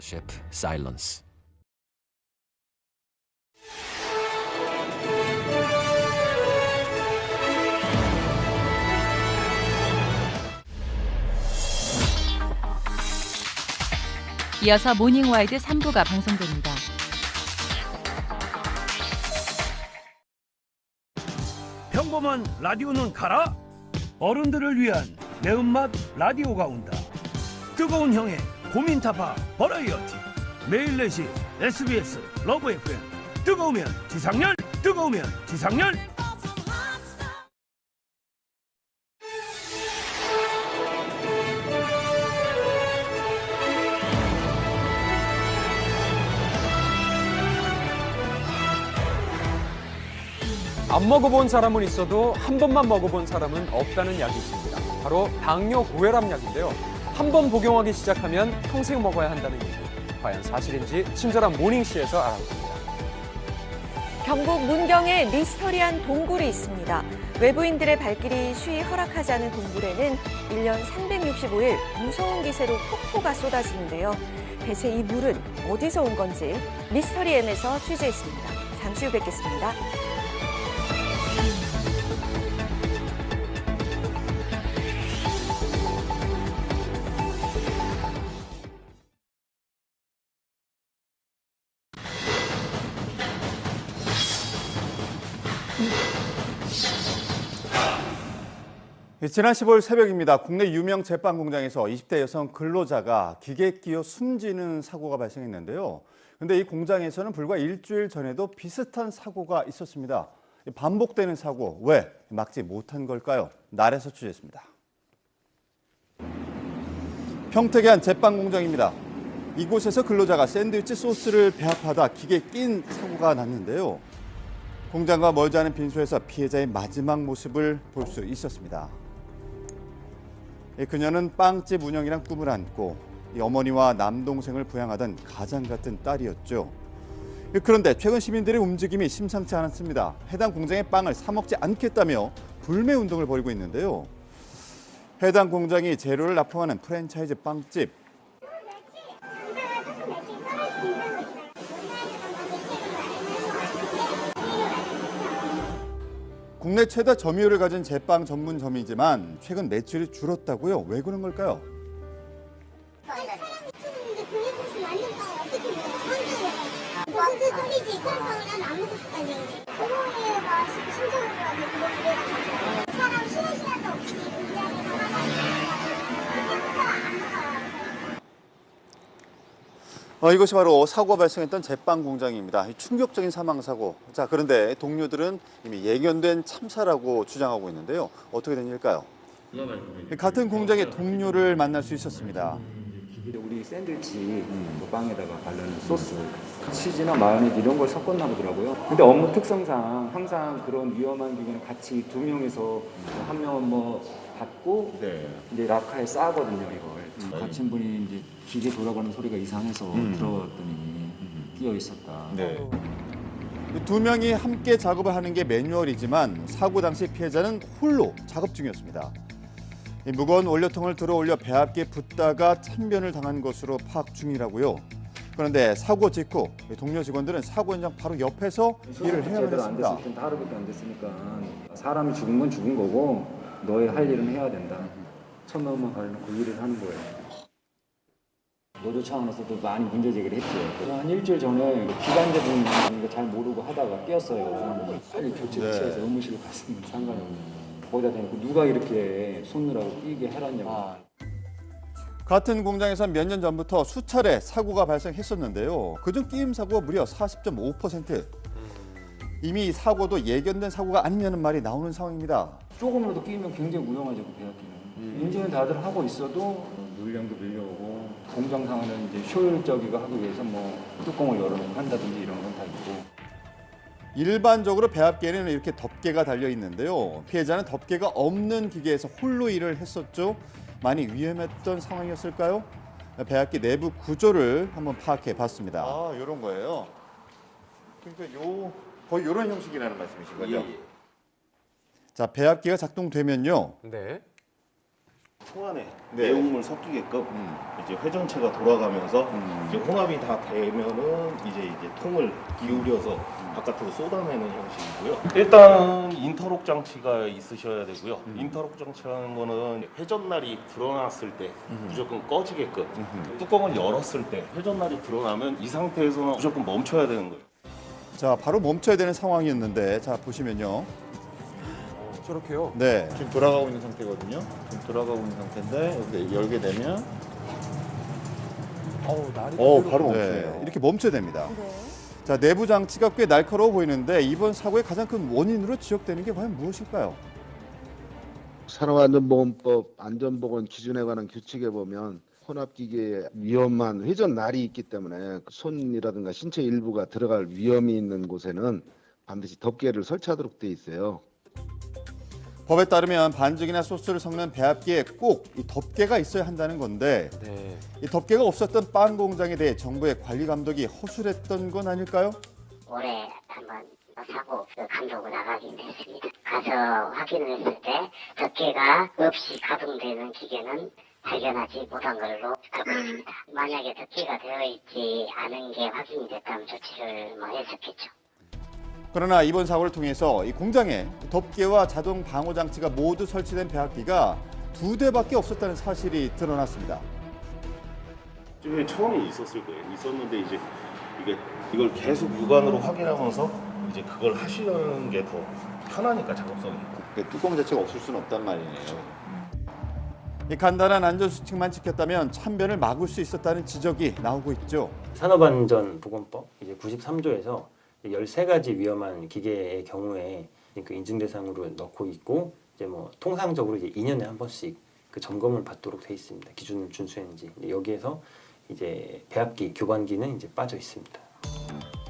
Ship Silence. 이어서 모닝와이드 3부가 방송됩니다. 평범한 라디오는 가라. 어른들을 위한 매운맛 라디오가 온다. 뜨거운 형의 고민 타파 버라이어티. 매일 4시 SBS 러브 FM. 뜨거우면 지상렬, 뜨거우면 지상렬. 안 먹어본 사람은 있어도 한 번만 먹어본 사람은 없다는 약이 있습니다. 바로 당뇨 고혈압 약인데요. 한 번 복용하기 시작하면 평생 먹어야 한다는 얘기. 과연 사실인지 친절한 모닝시에서 알아봅니다. 경북 문경에 미스터리한 동굴이 있습니다. 외부인들의 발길이 쉬이 허락하지 않은 동굴에는 1년 365일 무서운 기세로 폭포가 쏟아지는데요. 대체 이 물은 어디서 온 건지 미스터리N에서 취재했습니다. 잠시 후 뵙겠습니다. 지난 15일 새벽입니다. 국내 유명 제빵 공장에서 20대 여성 근로자가 기계에 끼어 숨지는 사고가 발생했는데요. 그런데 이 공장에서는 불과 일주일 전에도 비슷한 사고가 있었습니다. 반복되는 사고, 왜 막지 못한 걸까요? 날에서 취재했습니다. 평택의 한 제빵 공장입니다. 이곳에서 근로자가 샌드위치 소스를 배합하다 기계에 낀 사고가 났는데요. 공장과 멀지 않은 빈소에서 피해자의 마지막 모습을 볼 수 있었습니다. 그녀는 빵집 운영이란 꿈을 안고 어머니와 남동생을 부양하던 가장 같은 딸이었죠. 그런데 최근 시민들의 움직임이 심상치 않았습니다. 해당 공장의 빵을 사 먹지 않겠다며 불매 운동을 벌이고 있는데요. 해당 공장이 재료를 납품하는 프랜차이즈 빵집. 국내 최다 점유율을 가진 제빵 전문점이지만 최근 매출이 줄었다고요? 왜 그런 걸까요? 이것이 바로 사고가 발생했던 제빵 공장입니다. 충격적인 사망 사고. 자, 그런데 동료들은 이미 예견된 참사라고 주장하고 있는데요. 어떻게 된 일일까요? 같은 공장의 동료를 만날 수 있었습니다. 우리 샌드위치 빵에다가 바르는 소스, 치즈나 마요네즈 이런 걸 섞었나 보더라고요. 근데 업무 특성상 항상 그런 위험한 기계는 같이 두 명이서 한 명은 뭐 받고 이제 라카에 싸거든요, 이걸. 같은 분이 이제 기계 돌아가는 소리가 이상해서 들어왔더니 끼어 있었다. 두 명이 함께 작업을 하는 게 매뉴얼이지만 사고 당시 피해자는 홀로 작업 중이었습니다. 무거운 원료통을 들어 올려 배합기에 붙다가 참변을 당한 것으로 파악 중이라고요. 그런데 사고 직후 동료 직원들은 사고 현장 바로 옆에서 일을 해야만 했습니다. 안 됐을 땐 하루밖에 안 됐으니까 사람이 죽은 건 죽은 거고 너의 할 일은 해야 된다. 천만만 가려놓고 일을 하는 거예요. 노조 차원에서도 많이 문제 제기를 했죠. 한 일주일 전에 기간제 부분 거 잘 모르고 하다가 끼었어요. 빨리 교체를 취해서 의무실로 갔으면 상관이 없는. 거기다 대고 누가 이렇게 손으로 끼게 해놨냐고. 같은 공장에서 몇 년 전부터 수차례 사고가 발생했었는데요. 그중 끼임 사고가 무려 40.5%. 이미 사고도 예견된 사고가 아니냐는 말이 나오는 상황입니다. 조금이라도 끼면 굉장히 위험하죠, 그 배합기는. 인증을 다들 하고 있어도 물량도 밀려오고 공장 상황은 이제 효율적이고 하기 위해서 뭐 뚜껑을 열어놓고 한다든지 이런 건 다 있고. 일반적으로 배합기에는 이렇게 덮개가 달려 있는데요. 피해자는 덮개가 없는 기계에서 홀로 일을 했었죠. 많이 위험했던 상황이었을까요? 배합기 내부 구조를 한번 파악해 봤습니다. 이런 거예요. 그러니까 거의 이런 형식이라는 말씀이신 거죠? 자, 배합기가 작동되면요. 네. 통 안에 네. 내용물 섞이게끔 이제 회전체가 돌아가면서 이제 혼합이 다 되면은 이제 통을 기울여서 바깥으로 쏟아내는 형식이고요. 일단 인터록 장치가 있으셔야 되고요. 인터록 장치라는 거는 회전날이 드러났을 때 무조건 꺼지게끔 뚜껑을 열었을 때 회전날이 드러나면 이 상태에서는 무조건 멈춰야 되는 거예요. 자, 바로 멈춰야 되는 상황이었는데, 자 보시면요. 저렇게요. 네. 지금 돌아가고 있는 상태거든요. 지금 돌아가고 있는 상태인데 이렇게 열게 되면 날이 바로 네, 멈추네요. 이렇게 멈춰야 됩니다. 네. 자, 내부 장치가 꽤 날카로워 보이는데 이번 사고의 가장 큰 원인으로 지적되는 게 과연 무엇일까요? 산업안전보건법 안전보건 기준에 관한 규칙에 보면 혼합기계에 위험한 회전날이 있기 때문에 손이라든가 신체 일부가 들어갈 위험이 있는 곳에는 반드시 덮개를 설치하도록 돼 있어요. 법에 따르면 반죽이나 소스를 섞는 배합기에 꼭 이 덮개가 있어야 한다는 건데 네. 이 덮개가 없었던 빵 공장에 대해 정부의 관리 감독이 허술했던 건 아닐까요? 올해 한번 사고 감독을 나가긴 했습니다. 가서 확인을 했을 때 덮개가 없이 가동되는 기계는 발견하지 못한 걸로 알고 있습니다. 만약에 덮개가 되어 있지 않은 게 확인이 됐다면 조치를 했었겠죠. 그러나 이번 사고를 통해서 이 공장에 덮개와 자동 방호 장치가 모두 설치된 배합기가 2대밖에 없었다는 사실이 드러났습니다. 처음에 있었을 거예요. 있었는데 이제 이걸 계속 육안으로 확인하면서 이제 그걸 하시는 게 더 편하니까 작업성이. 뚜껑 자체가 없을 수는 없단 말이네요. 이 간단한 안전수칙만 지켰다면 참변을 막을 수 있었다는 지적이 나오고 있죠. 산업안전보건법 이제 93조에서 13가지 위험한 기계의 경우에 그 인증 대상으로 넣고 있고 이제 뭐 통상적으로 이제 2년에 한 번씩 그 점검을 받도록 돼 있습니다. 기준을 준수했는지 여기에서 이제 배합기, 교관기는 이제 빠져 있습니다.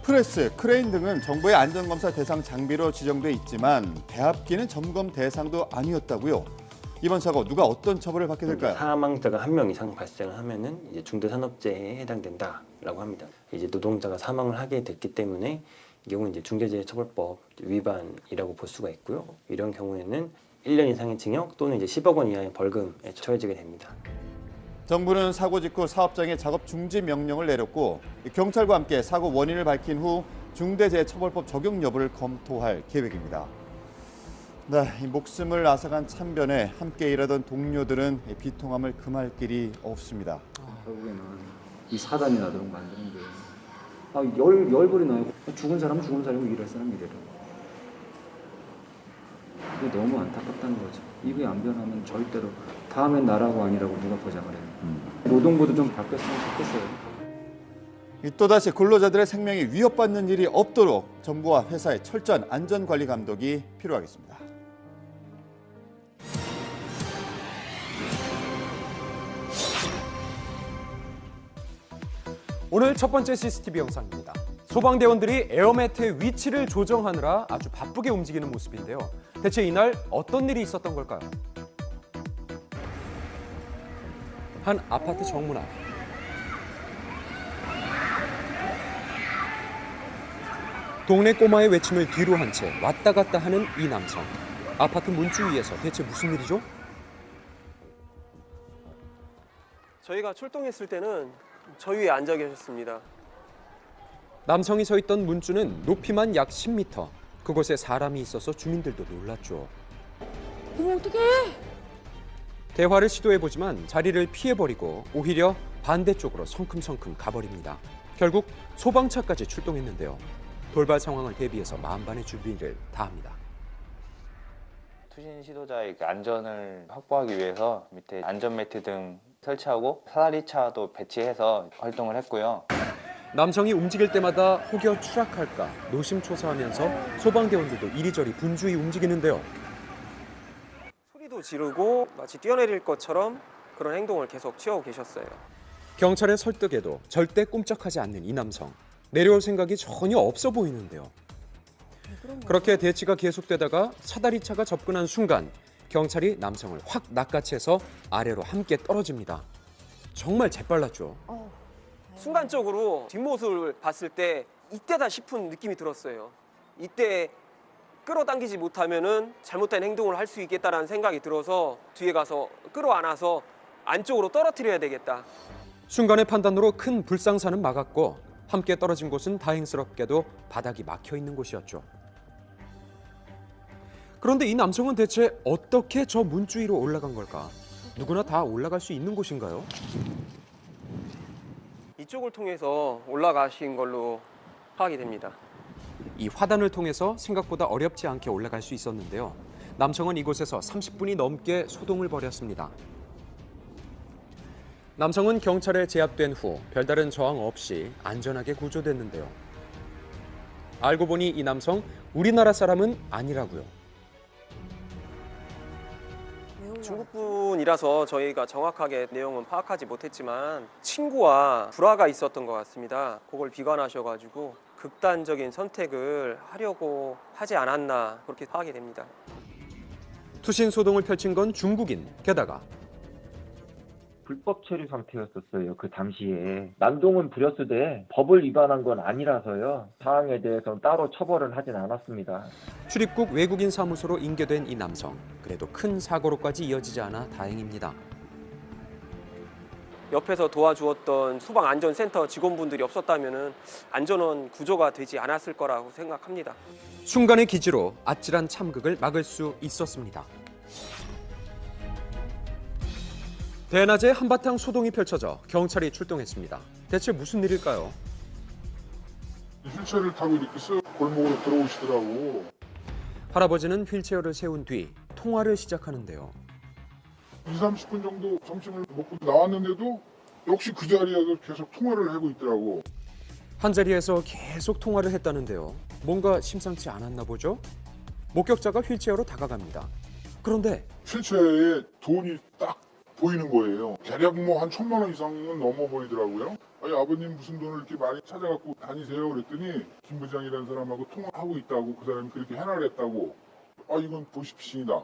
프레스, 크레인 등은 정부의 안전검사 대상 장비로 지정돼 있지만 배합기는 점검 대상도 아니었다고요. 이번 사고 누가 어떤 처벌을 받게 될까요? 사망자가 1명 이상 발생을 하면은 이제 중대산업재해에 해당된다라고 합니다. 이제 노동자가 사망을 하게 됐기 때문에 이 경우는 이제 중대재해처벌법 위반이라고 볼 수가 있고요. 이런 경우에는 1년 이상의 징역 또는 이제 10억 원 이하의 벌금에 처해지게 됩니다. 정부는 사고 직후 사업장에 작업 중지 명령을 내렸고 경찰과 함께 사고 원인을 밝힌 후 중대재해처벌법 적용 여부를 검토할 계획입니다. 네, 이 목숨을 앗아간 참변에 함께 일하던 동료들은 비통함을 금할 길이 없습니다. 결국에는 이 사단이 나도록 만드는 게 열불이 나요. 죽은 사람은 죽은 사람이고 일할 사람은 일해라. 이게 너무 안타깝다는 거죠. 이게 안 변하면 절대로 다음엔 나라고 아니라고 누가 보장을 해요. 노동부도 좀 바뀌었으면 좋겠어요. 또다시 근로자들의 생명이 위협받는 일이 없도록 정부와 회사의 철저한 안전관리 감독이 필요하겠습니다. 오늘 첫 번째 CCTV 영상입니다. 소방대원들이 에어매트의 위치를 조정하느라 아주 바쁘게 움직이는 모습인데요. 대체 이날 어떤 일이 있었던 걸까요? 한 아파트 정문 앞. 동네 꼬마의 외침을 뒤로 한 채 왔다 갔다 하는 이 남성. 아파트 문주 위에서 대체 무슨 일이죠? 저희가 출동했을 때는 저 위에 앉아 계셨습니다. 남성이 서 있던 문주는 높이만 약 10m. 그곳에 사람이 있어서 주민들도 놀랐죠. 어떡해? 대화를 시도해보지만 자리를 피해버리고 오히려 반대쪽으로 성큼성큼 가버립니다. 결국 소방차까지 출동했는데요. 돌발 상황을 대비해서 만반의 준비를 다합니다. 투신 시도자의 안전을 확보하기 위해서 밑에 안전매트 등 설치하고 사다리차도 배치해서 활동을 했고요. 남성이 움직일 때마다 혹여 추락할까 노심초사하면서 소방대원들도 이리저리 분주히 움직이는데요. 소리도 지르고 마치 뛰어내릴 것처럼 그런 행동을 계속 취하고 계셨어요. 경찰의 설득에도 절대 꼼짝하지 않는 이 남성. 내려올 생각이 전혀 없어 보이는데요. 그렇게 대치가 계속되다가 사다리차가 접근한 순간 경찰이 남성을 확 낚아채서 아래로 함께 떨어집니다. 정말 재빨랐죠. 순간적으로 뒷모습을 봤을 때 이때다 싶은 느낌이 들었어요. 이때 끌어당기지 못하면은 잘못된 행동을 할 수 있겠다라는 생각이 들어서 뒤에 가서 끌어안아서 안쪽으로 떨어뜨려야 되겠다. 순간의 판단으로 큰 불상사는 막았고 함께 떨어진 곳은 다행스럽게도 바닥이 막혀 있는 곳이었죠. 그런데 이 남성은 대체 어떻게 저 문주 위로 올라간 걸까? 누구나 다 올라갈 수 있는 곳인가요? 이쪽을 통해서 올라가신 걸로 파악이 됩니다. 이 화단을 통해서 생각보다 어렵지 않게 올라갈 수 있었는데요. 남성은 이곳에서 30분이 넘게 소동을 벌였습니다. 남성은 경찰에 제압된 후 별다른 저항 없이 안전하게 구조됐는데요. 알고 보니 이 남성 우리나라 사람은 아니라고요. 중국 분이라서 저희가 정확하게 내용은 파악하지 못했지만 친구와 불화가 있었던 것 같습니다. 그걸 비관하셔가지고 극단적인 선택을 하려고 하지 않았나 그렇게 파악이 됩니다. 투신 소동을 펼친 건 중국인, 게다가 불법 체류 상태였었어요. 그 당시에 난동은 부렸으되 법을 위반한 건 아니라서요. 사항에 대해서는 따로 처벌을 하진 않았습니다. 출입국 외국인 사무소로 인계된 이 남성. 그래도 큰 사고로까지 이어지지 않아 다행입니다. 옆에서 도와주었던 소방안전센터 직원분들이 없었다면 안전원 구조가 되지 않았을 거라고 생각합니다. 순간의 기지로 아찔한 참극을 막을 수 있었습니다. 대낮에 한바탕 소동이 펼쳐져 경찰이 출동했습니다. 대체 무슨 일일까요? 휠체어를 타고 이렇게 쓱 골목으로 들어오시더라고. 할아버지는 휠체어를 세운 뒤 통화를 시작하는데요. 20-30분 정도 점심을 먹고 나왔는데도 역시 그 자리에서 계속 통화를 하고 있더라고. 한자리에서 계속 통화를 했다는데요. 뭔가 심상치 않았나 보죠? 목격자가 휠체어로 다가갑니다. 그런데 휠체어에 돈이 딱 보이는 거예요. 대략 뭐 한 1,000만 원 이상은 넘어 보이더라고요. 아니, 아버님 무슨 돈을 이렇게 많이 찾아갖고 다니세요? 그랬더니 김 부장이라는 사람하고 통화하고 있다고, 그 사람이 그렇게 해나랬다고. 아, 이건 보이스피싱이다.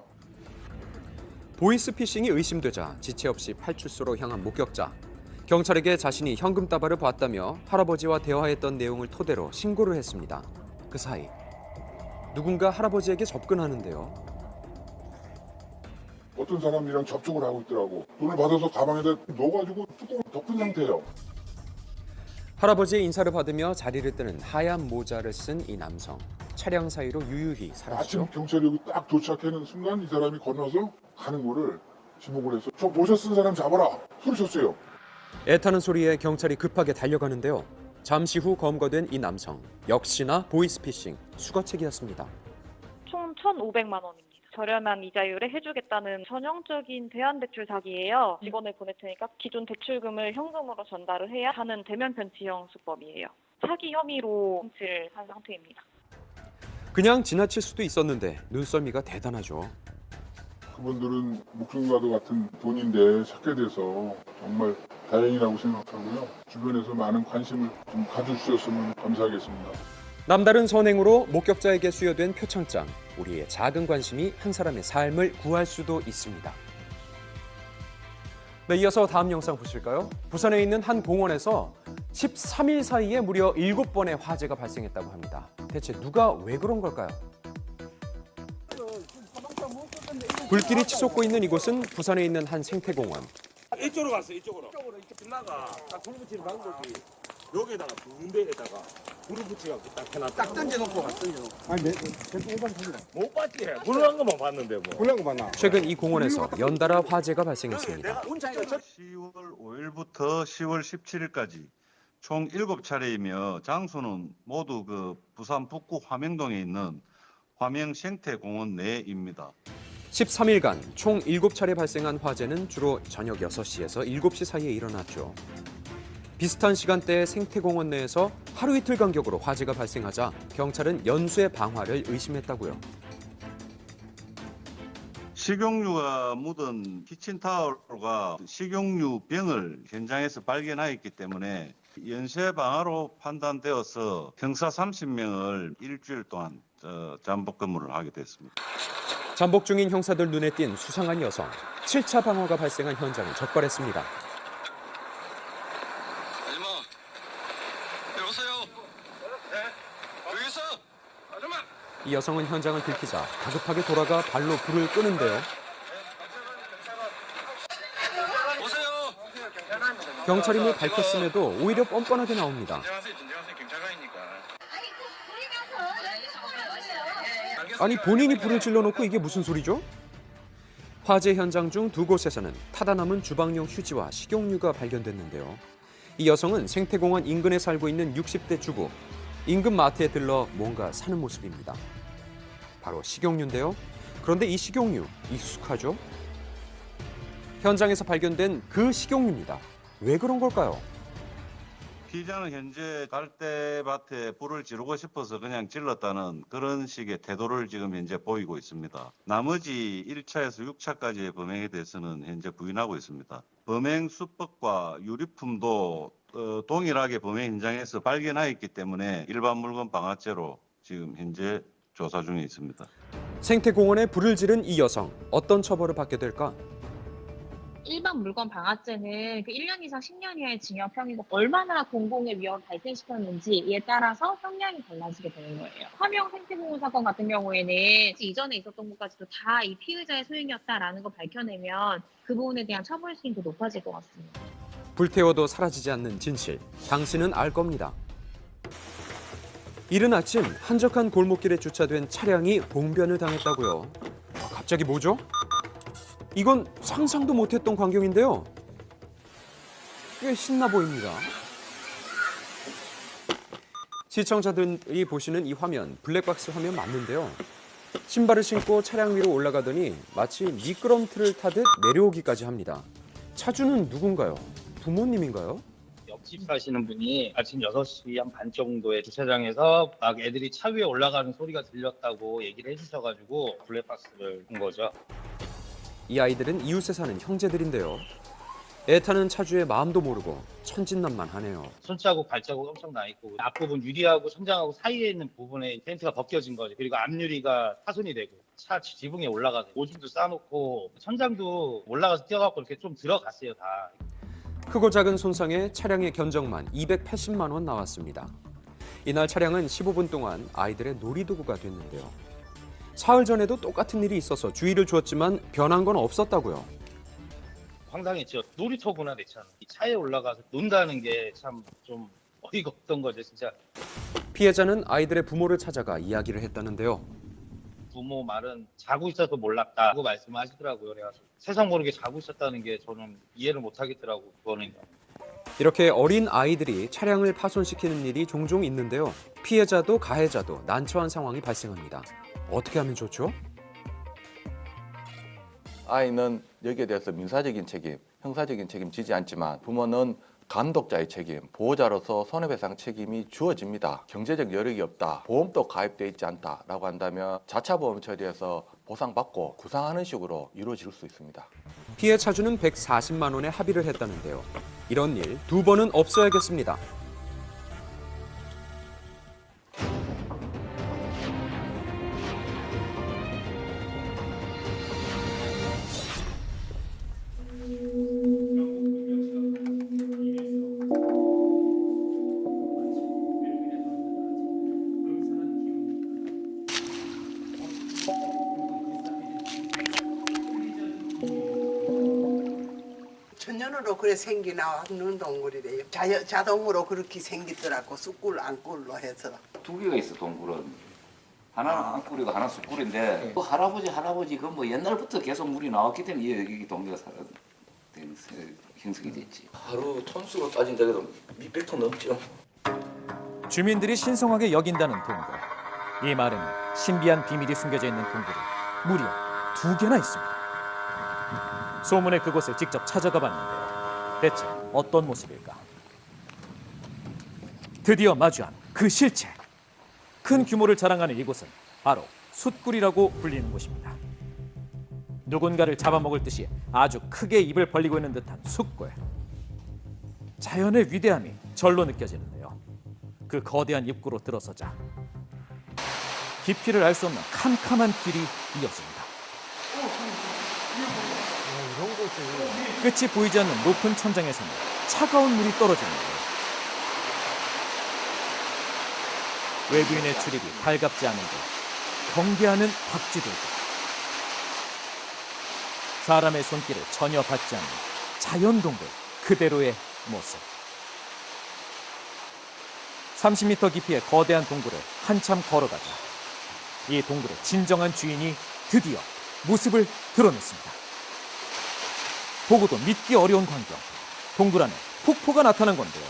보이스피싱이 의심되자 지체 없이 파출소로 향한 목격자. 경찰에게 자신이 현금 다발을 봤다며 할아버지와 대화했던 내용을 토대로 신고를 했습니다. 그 사이 누군가 할아버지에게 접근하는데요. 어떤 사람이랑 접촉을 하고 있더라고. 돈을 받아서 가방에다 넣어가지고 뚜껑을 덮은 상태예요. 할아버지의 인사를 받으며 자리를 뜨는 하얀 모자를 쓴 이 남성. 차량 사이로 유유히 사라지죠. 아침 경찰이 여기 딱 도착하는 순간 이 사람이 건너서 가는 거를 지목을 해서 저 모자 쓴 사람 잡아라 소리쳤어요. 애타는 소리에 경찰이 급하게 달려가는데요. 잠시 후 검거된 이 남성. 역시나 보이스피싱 수거책이었습니다. 총 1,500만 원입니다. 저렴한 이자율에 해주겠다는 전형적인 대환대출 사기예요. 직원을 보낼 테니까 기존 대출금을 현금으로 전달을 해야 하는 대면편 지형 수법이에요. 사기 혐의로 송치를 한 상태입니다. 그냥 지나칠 수도 있었는데 눈썰미가 대단하죠. 그분들은 목숨과도 같은 돈인데 찾게 돼서 정말 다행이라고 생각하고요. 주변에서 많은 관심을 좀 가져주셨으면 감사하겠습니다. 남다른 선행으로 목격자에게 수여된 표창장. 우리의 작은 관심이 한 사람의 삶을 구할 수도 있습니다. 네, 이어서 다음 영상 보실까요? 부산에 있는 한 공원에서 13일 사이에 무려 7번의 화재가 발생했다고 합니다. 대체 누가 왜 그런 걸까요? 불길이 치솟고 있는 이곳은 부산에 있는 한 생태공원. 이쪽으로 갔어. 이쪽으로 지나가 딱 불 붙이는 방법이 여기에다가 군대에다가 불을 붙여갖고 딱 해놨다. 딱 던져놓고 던져놓고. 아니 못 봤지. 불을 한 것만 봤는데 뭐. 불난 거 봤나? 최근 이 공원에서 연달아 화재가 발생했습니다. 10월 5일부터 10월 17일까지 총 7차례이며 장소는 모두 그 부산 북구 화명동에 있는 화명 생태공원 내입니다. 13일간 총 7차례 발생한 화재는 주로 저녁 6시에서 7시 사이에 일어났죠. 비슷한 시간대에 생태공원 내에서 하루 이틀 간격으로 화재가 발생하자 경찰은 연쇄 방화를 의심했다고요. 식용유가 묻은 키친타올과 식용유 병을 현장에서 발견하였기 때문에 연쇄 방화로 판단되어서 형사 30명을 일주일 동안 잠복 근무를 하게 됐습니다. 잠복 중인 형사들 눈에 띈 수상한 여성. 7차 방화가 발생한 현장을 적발했습니다. 여보세요? 네? 여기 있어? 아줌마! 이 여성은 현장을 들키자 다급하게 돌아가 발로 불을 끄는데요. 경찰임을 밝혔음에도 오히려 뻔뻔하게 나옵니다. 아니 본인이 불을 질러놓고 이게 무슨 소리죠? 화재 현장 중 두 곳에서는 타다 남은 주방용 휴지와 식용유가 발견됐는데요. 이 여성은 생태공원 인근에 살고 있는 60대 주부. 인근 마트에 들러 뭔가 사는 모습입니다. 바로 식용유인데요. 그런데 이 식용유 익숙하죠? 현장에서 발견된 그 식용유입니다. 왜 그런 걸까요? 피의자는 현재 갈대밭에 불을 지르고 싶어서 그냥 질렀다는 그런 식의 태도를 지금 현재 보이고 있습니다. 나머지 1차에서 6차까지의 범행에 대해서는 현재 부인하고 있습니다. 범행 수법과 유리품도 동일하게 범행 현장에서 발견하였기 때문에 일반 물건 방화죄로 지금 현재 조사 중에 있습니다. 생태공원에 불을 지른 이 여성, 어떤 처벌을 받게 될까? 일반 물건 방화죄는 그 1년 이상 10년 이하의 징역형이고 얼마나 공공의 위험을 발생시켰는지에 따라서 형량이 달라지게 되는 거예요. 화명 생태공원 사건 같은 경우에는 이전에 있었던 것까지도 다 이 피의자의 소행이었다라는 걸 밝혀내면 그 부분에 대한 처벌수준이 더 높아질 것 같습니다. 불태워도 사라지지 않는 진실, 당신은 알 겁니다. 이른 아침 한적한 골목길에 주차된 차량이 봉변을 당했다고요. 갑자기 뭐죠? 이건 상상도 못했던 광경인데요. 꽤 신나 보입니다. 시청자들이 보시는 이 화면, 블랙박스 화면 맞는데요. 신발을 신고 차량 위로 올라가더니 마치 미끄럼틀을 타듯 내려오기까지 합니다. 차주는 누군가요? 부모님인가요? 옆집 사시는 분이 아침 6시 한 반 정도에 주차장에서 막 애들이 차 위에 올라가는 소리가 들렸다고 얘기를 해주셔가지고 블랙박스를 본 거죠. 이 아이들은 이웃에 사는 형제들인데요. 애타는 차주의 마음도 모르고 천진난만하네요. 손자국, 발자국 엄청 나 있고 앞부분 유리하고 천장하고 사이에 있는 부분에 텐트가 벗겨진 거죠. 그리고 앞유리가 파손이 되고 차 지붕에 올라가서 오줌도 싸놓고 천장도 올라가서 뛰어갖고 이렇게 좀 들어갔어요 다. 크고 작은 손상에 차량의 견적만 280만 원 나왔습니다. 이날 차량은 15분 동안 아이들의 놀이도구가 됐는데요. 사흘 전에도 똑같은 일이 있어서 주의를 주었지만 변한 건 없었다고요. 황당했죠. 놀이터구나 대체는. 차에 올라가서 논다는 게 참 좀 어이가 없던 거죠 진짜. 피해자는 아이들의 부모를 찾아가 이야기를 했다는데요. 부모 말은 자고 있어서 몰랐다고 말씀하시더라고요. 그래가지고 세상 모르게 자고 있었다는 게 저는 이해를 못 하겠더라고요. 그거는. 이렇게 어린 아이들이 차량을 파손시키는 일이 종종 있는데요. 피해자도 가해자도 난처한 상황이 발생합니다. 어떻게 하면 좋죠? 아이는 여기에 대해서 민사적인 책임, 형사적인 책임 지지 않지만 부모는 감독자의 책임, 보호자로서 손해배상 책임이 주어집니다. 경제적 여력이 없다, 보험도 가입돼 있지 않다라고 한다면 자차 보험 처리해서 보상받고 구상하는 식으로 이루어질 수 있습니다. 피해 차주는 140만 원에 합의를 했다는데요. 이런 일 2번은 없어야겠습니다. 천연으로 그래 생기 나왔는 동굴이래요. 자동으로 그렇게 생기더라고. 쑥굴, 안굴로 해서. 두 개가 있어 동굴은. 하나는 안굴이고 하나 쑥굴인데 그 할아버지 그 뭐 옛날부터 계속 물이 나왔기 때문에 여기 동네가 살아된 형성이 됐지. 하루 톤수로 따진다고 몇백 톤 넘죠. 주민들이 신성하게 여긴다는 동굴. 이 마을은 신비한 비밀이 숨겨져 있는 동굴이 무려 2개나 있습니다. 소문의 그곳을 직접 찾아가 봤는데요. 대체 어떤 모습일까? 드디어 마주한 그 실체. 큰 규모를 자랑하는 이곳은 바로 숫굴이라고 불리는 곳입니다. 누군가를 잡아먹을 듯이 아주 크게 입을 벌리고 있는 듯한 숫굴. 자연의 위대함이 절로 느껴지는데요. 그 거대한 입구로 들어서자 깊이를 알 수 없는 캄캄한 길이 이어집니다. 끝이 보이지 않는 높은 천장에서는 차가운 물이 떨어지는데요. 외부인의 출입이 발갑지 않은데 경계하는 박쥐들도 사람의 손길을 전혀 받지 않는 자연동굴 그대로의 모습. 30m 깊이의 거대한 동굴을 한참 걸어가자 이 동굴의 진정한 주인이 드디어 모습을 드러냈습니다. 보고도 믿기 어려운 광경. 동굴 안에 폭포가 나타난 건데요.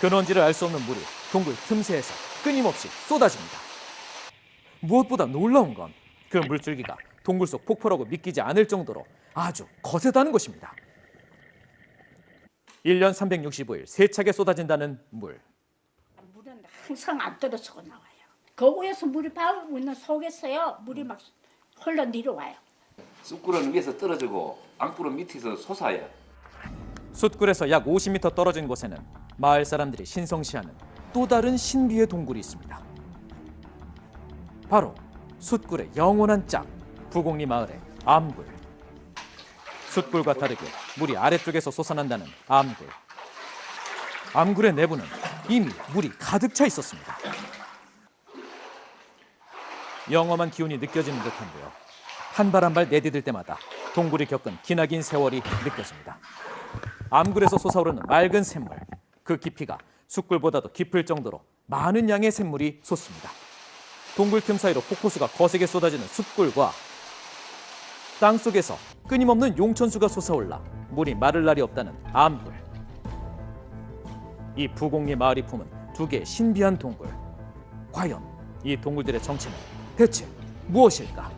근원지를 알 수 없는 물이 동굴 틈새에서 끊임없이 쏟아집니다. 무엇보다 놀라운 건 그 물줄기가 동굴 속 폭포라고 믿기지 않을 정도로 아주 거세다는 것입니다. 1년 365일 세차게 쏟아진다는 물. 물은 항상 안 떨어지고 나와요. 거기에서 물이 바로 있는 속에서요. 물이 막 흘러 내려와요. 숯불은 위에서 떨어지고 앙불은 밑에서 솟아요. 숯굴에서 약 50m 떨어진 곳에는 마을 사람들이 신성시하는 또 다른 신비의 동굴이 있습니다. 바로 숯굴의 영원한 짝, 부곡리 마을의 암굴. 숯굴과 다르게 물이 아래쪽에서 솟아난다는 암굴. 암굴의 내부는 이미 물이 가득 차 있었습니다. 영험한 기운이 느껴지는 듯한데요. 한 발 한 발 내디딜 때마다 동굴이 겪은 기나긴 세월이 느껴집니다. 암굴에서 솟아오르는 맑은 샘물, 그 깊이가 숯굴보다도 깊을 정도로 많은 양의 샘물이 솟습니다. 동굴 틈 사이로 폭포수가 거세게 쏟아지는 숯굴과 땅속에서 끊임없는 용천수가 솟아올라 물이 마를 날이 없다는 암굴. 이 부곡리 마을이 품은 두 개의 신비한 동굴. 과연 이 동굴들의 정체는 대체 무엇일까?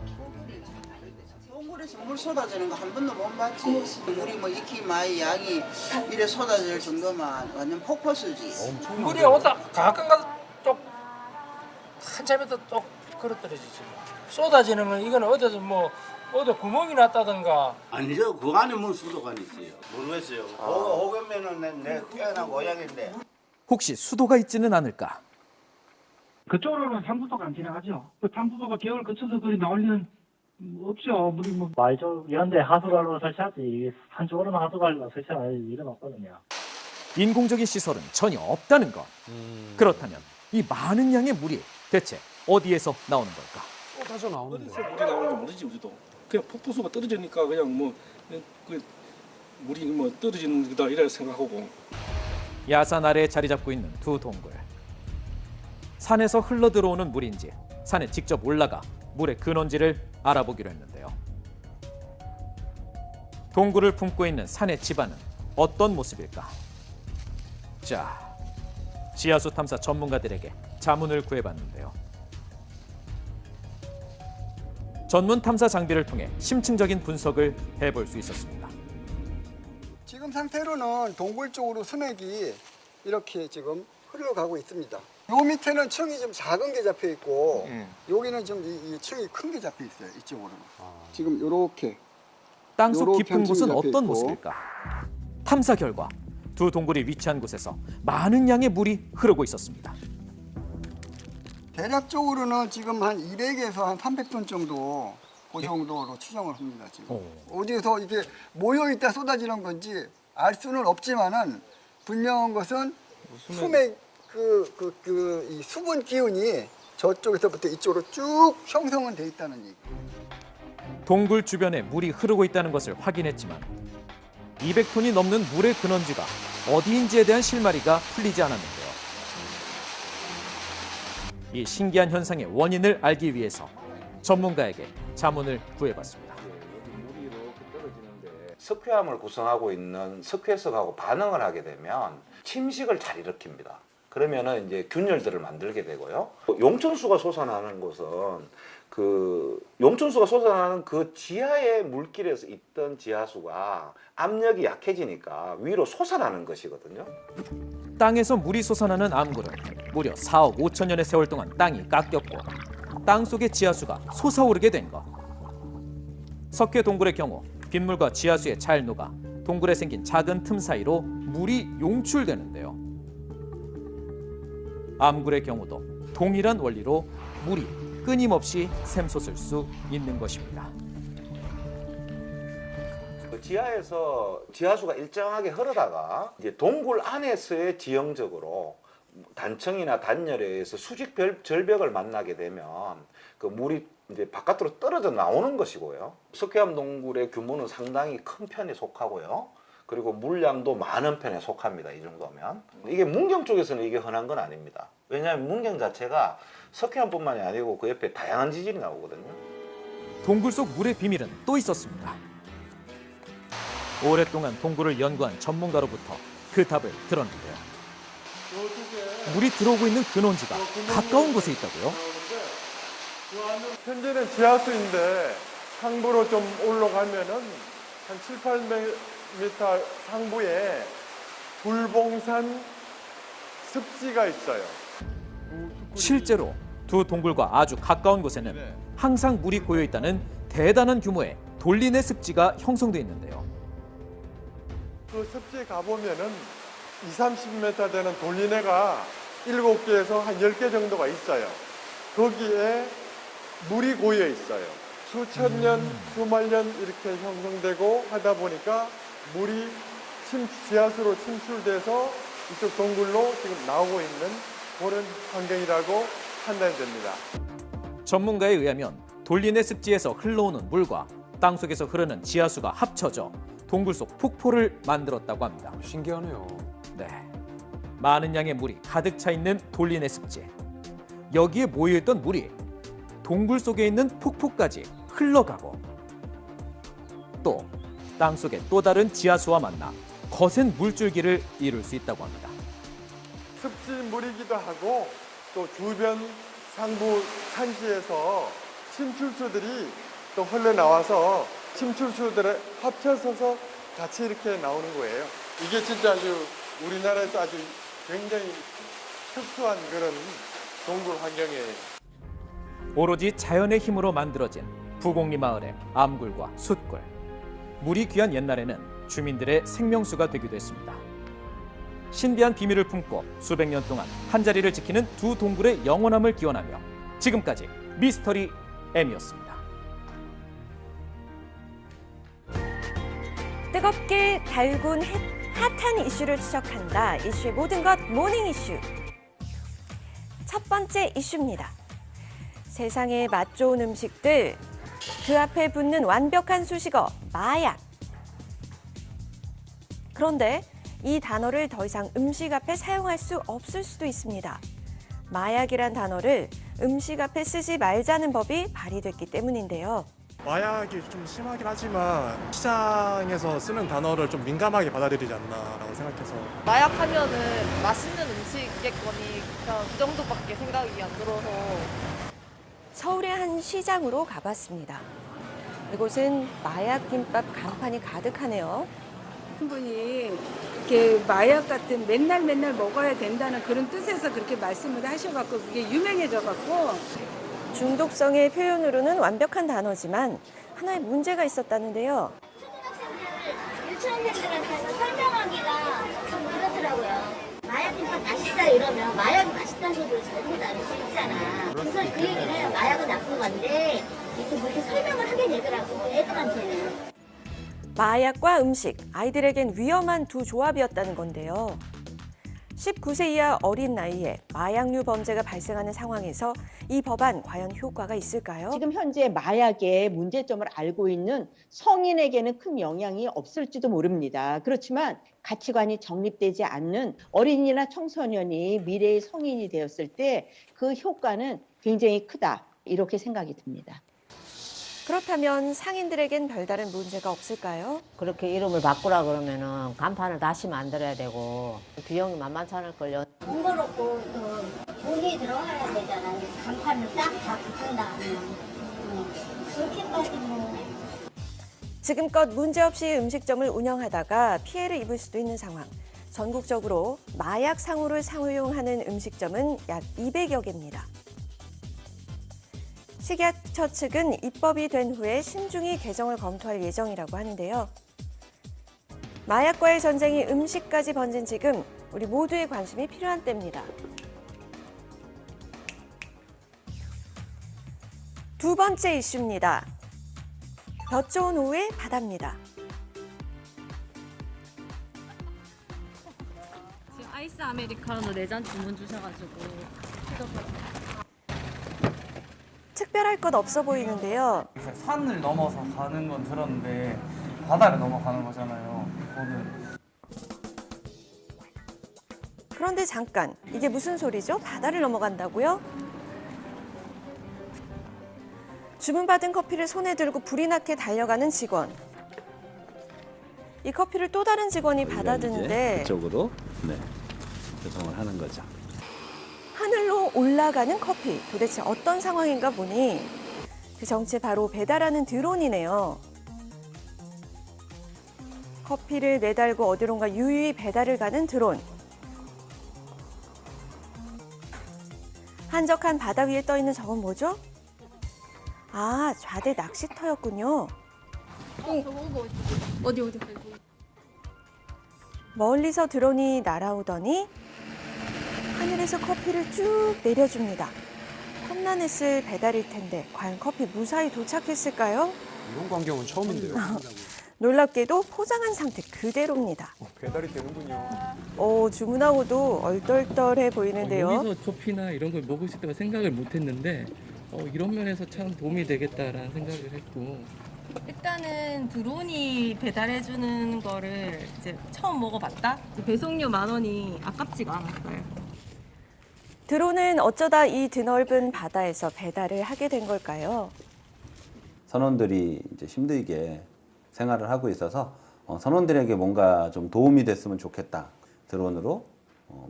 동굴에서 물 쏟아지는 거 한 번도 못 봤지. 물이 뭐 익히 많이 양이 이래 쏟아질 정도면 완전 폭포수지. 물이 오다 가끔 가서 또 한참에 또 걸어떨어지지. 쏟아지는 건 이건 어디서 뭐 어디 구멍이 났다든가. 아니죠. 그 안에 물 수도관이 있어요. 모르겠어요. 오겠면은 내 태어난 고향인데. 혹시 수도가 있지는 않을까? 그쪽으로는 상수도가 안 지나가죠. 그 상수도가 계열 거쳐서 그리 나올 리는 없죠. 물이 뭐. 말죠. 이런데 하수관로 설치하지. 한쪽으로는 하수관로 설치할 일은 없거든요. 인공적인 시설은 전혀 없다는 것. 그렇다면 이 많은 양의 물이 대체 어디에서 나오는 걸까? 쏟아져 나오는데. 어디서 물이 나오는지 모르지 우리도. 그냥 폭포수가 떨어지니까 그냥 뭐 그 물이 뭐 떨어지는 거다 이래 생각하고. 야산 아래에 자리 잡고 있는 두 동굴. 산에서 흘러 들어오는 물인지 산에 직접 올라가 물의 근원지를 알아보기로 했는데요. 동굴을 품고 있는 산의 집안은 어떤 모습일까? 자, 지하수 탐사 전문가들에게 자문을 구해봤는데요. 전문 탐사 장비를 통해 심층적인 분석을 해볼 수 있었습니다. 지금 상태로는 동굴 쪽으로 수맥이 이렇게 지금 흘러가고 있습니다. 요 밑에는 층이 좀 작은 게 잡혀 있고 여기는 좀 이 층이 큰 게 잡혀 있어요. 이쪽으로는. 지금 요렇게. 땅속 깊은 곳은 잡혀 어떤 있고. 모습일까? 탐사 결과 두 동굴이 위치한 곳에서 많은 양의 물이 흐르고 있었습니다. 대략적으로는 지금 한 200에서 한 300톤 정도 그 정도로 추정을 합니다. 지금. 어디에서 이게 모여 있다 쏟아지는 건지 알 수는 없지만은 분명한 것은 수맥 이 수분 기운이 저쪽에서부터 이쪽으로 쭉 형성은 돼 있다는 얘기. 동굴 주변에 물이 흐르고 있다는 것을 확인했지만 200톤이 넘는 물의 근원지가 어디인지에 대한 실마리가 풀리지 않았는데요. 이 신기한 현상의 원인을 알기 위해서 전문가에게 자문을 구해봤습니다. 석회암을 구성하고 있는 석회석하고 반응을 하게 되면 침식을 잘 일으킵니다. 그러면은 이제 균열들을 만들게 되고요. 용천수가 솟아나는 곳은 그 용천수가 솟아나는 그 지하의 물길에서 있던 지하수가 압력이 약해지니까 위로 솟아나는 것이거든요. 땅에서 물이 솟아나는 암굴은 무려 4억 5천 년의 세월 동안 땅이 깎였고 땅속의 지하수가 솟아오르게 된 것. 석회 동굴의 경우 빗물과 지하수에 잘 녹아 동굴에 생긴 작은 틈 사이로 물이 용출되는데요. 암굴의 경우도 동일한 원리로 물이 끊임없이 샘솟을 수 있는 것입니다. 그 지하에서 지하수가 일정하게 흐르다가 이제 동굴 안에서의 지형적으로 단층이나 단열에 의해서 수직 절벽을 만나게 되면 그 물이 이제 바깥으로 떨어져 나오는 것이고요. 석회암 동굴의 규모는 상당히 큰 편에 속하고요. 그리고 물량도 많은 편에 속합니다. 이 정도면. 이게 문경 쪽에서는 이게 흔한 건 아닙니다. 왜냐하면 문경 자체가 석회암뿐만이 아니고 그 옆에 다양한 지질이 나오거든요. 동굴 속 물의 비밀은 또 있었습니다. 오랫동안 동굴을 연구한 전문가로부터 그 답을 들었는데요. 물이 들어오고 있는 근원지가 가까운 곳에 있다고요? 현재는 지하수인데 상부로 좀 올라가면은 한 7, 8m 상부에 불봉산 습지가 있어요. 실제로 두 동굴과 아주 가까운 곳에는 항상 물이 고여 있다는 대단한 규모의 돌리네 습지가 형성돼 있는데요. 그 습지에 가보면은 20, 30m 되는 돌리네가 7개에서 한 10개 정도가 있어요. 거기에 물이 고여 있어요. 수천 년, 수만 년 이렇게 형성되고 하다 보니까 물이 지하수로 침출돼서 이쪽 동굴로 지금 나오고 있는 그런 환경이라고 판단이 됩니다. 전문가에 의하면 돌리네 습지에서 흘러오는 물과 땅속에서 흐르는 지하수가 합쳐져 동굴 속 폭포를 만들었다고 합니다. 신기하네요. 네, 많은 양의 물이 가득 차 있는 돌리네 습지. 여기에 모여있던 물이 동굴 속에 있는 폭포까지 흘러가고 또 땅속의 또 다른 지하수와 만나 거센 물줄기를 이룰 수 있다고 합니다. 습지 물이기도 하고 또 주변 상부 산지에서 침출수들이 또 흘러나와서 침출수들을 합쳐서서 같이 이렇게 나오는 거예요. 이게 진짜 아주 우리나라에서 아주 굉장히 특수한 그런 동굴 환경이에요. 오로지 자연의 힘으로 만들어진 부곡리 마을의 암굴과 숫굴. 물이 귀한 옛날에는 주민들의 생명수가 되기도 했습니다. 신비한 비밀을 품고 수백 년 동안 한자리를 지키는 두 동굴의 영원함을 기원하며 지금까지 미스터리 M이었습니다. 뜨겁게 달군 핫한 이슈를 추적한다. 이슈의 모든 것 모닝 이슈. 첫 번째 이슈입니다. 세상에 맛 좋은 음식들, 그 앞에 붙는 완벽한 수식어, 마약. 그런데 이 단어를 더 이상 음식 앞에 사용할 수 없을 수도 있습니다. 마약이란 단어를 음식 앞에 쓰지 말자는 법이 발의됐기 때문인데요. 마약이 좀 심하긴 하지만 시장에서 쓰는 단어를 좀 민감하게 받아들이지 않나라고 생각해서 마약하면은 맛있는 음식이겠거니 그냥 그 정도밖에 생각이 안 들어서 서울의 한 시장으로 가봤습니다. 이곳은 마약 김밥 간판이 가득하네요. 한 분이 이렇게 마약 같은 맨날 먹어야 된다는 그런 뜻에서 그렇게 말씀을 하셔갖고 그게 유명해져갖고 중독성의 표현으로는 완벽한 단어지만 하나의 문제가 있었다는데요. 유치원생들한테서 설명하기가 좀 그렇더라고요. 마약김밥 맛있다 이러면 마약이 맛있다는 소리를 잘못 알 수 있잖아. 그래서 그 얘기를 해요. 마약은 나쁜 건데 이렇게 뭐 이렇게 설명을 하게 되더라고 애들한테는. 마약과 음식, 아이들에겐 위험한 두 조합이었다는 건데요. 19세 이하 어린 나이에 마약류 범죄가 발생하는 상황에서 이 법안 과연 효과가 있을까요? 지금 현재 마약의 문제점을 알고 있는 성인에게는 큰 영향이 없을지도 모릅니다. 그렇지만 가치관이 정립되지 않는 어린이나 청소년이 미래의 성인이 되었을 때 그 효과는 굉장히 크다. 이렇게 생각이 듭니다. 그렇다면 상인들에겐 별다른 문제가 없을까요? 그렇게 이름을 바꾸라 그러면은 간판을 다시 만들어야 되고 비용이 만만치 않을걸요. 번거롭고 또 돈이 들어가야 되잖아요. 간판을 싹 다 바꾼다 하면 그렇게까지 뭐. 지금껏 문제없이 음식점을 운영하다가 피해를 입을 수도 있는 상황. 전국적으로 마약 상호를 상호용하는 음식점은 약 200여 개입니다. 식약처 측은 입법이 된 후에 신중히 개정을 검토할 예정이라고 하는데요. 마약과의 전쟁이 음식까지 번진 지금 우리 모두의 관심이 필요한 때입니다. 두 번째 이슈입니다. 볕 좋은 오후의 바다입니다. 지금 아이스 아이스 아메리카노 4잔 주문 주셔가지고 특별할 것 없어 보이는데요. 산을 넘어서 가는 건 들었는데 바다를 넘어가는 거잖아요. 그거는 그런데 잠깐, 이게 무슨 소리죠? 바다를 넘어간다고요? 주문받은 커피를 손에 들고 불이 나게 달려가는 직원. 이 커피를 또 다른 직원이 받아드는데 이쪽으로 배송을 하는 거죠. 하늘로 올라가는 커피. 도대체 어떤 상황인가 보니 그 정체 바로 배달하는 드론이네요. 커피를 매달고 어디론가 유유히 배달을 가는 드론. 한적한 바다 위에 떠 있는 저건 뭐죠? 아, 좌대 낚시터였군요. 어디? 멀리서 드론이 날아오더니 하늘에서 커피를 쭉 내려줍니다. 험난했을 배달일 텐데 과연 커피 무사히 도착했을까요? 이런 광경은 처음인데요. 놀랍게도 포장한 상태 그대로입니다. 배달이 되는군요. 주문하고도 얼떨떨해 보이는데요. 여기서 커피나 이런 걸 먹을 수 있다고 생각을 못했는데 이런 면에서 참 도움이 되겠다라는 생각을 했고. 일단은 드론이 배달해주는 거를 이제 처음 먹어봤다. 배송료 10,000원이 아깝지가 않았어요. 드론은 어쩌다 이 드넓은 바다에서 배달을 하게 된 걸까요? 선원들이 이제 힘들게 생활을 하고 있어서 선원들에게 뭔가 좀 도움이 됐으면 좋겠다. 드론으로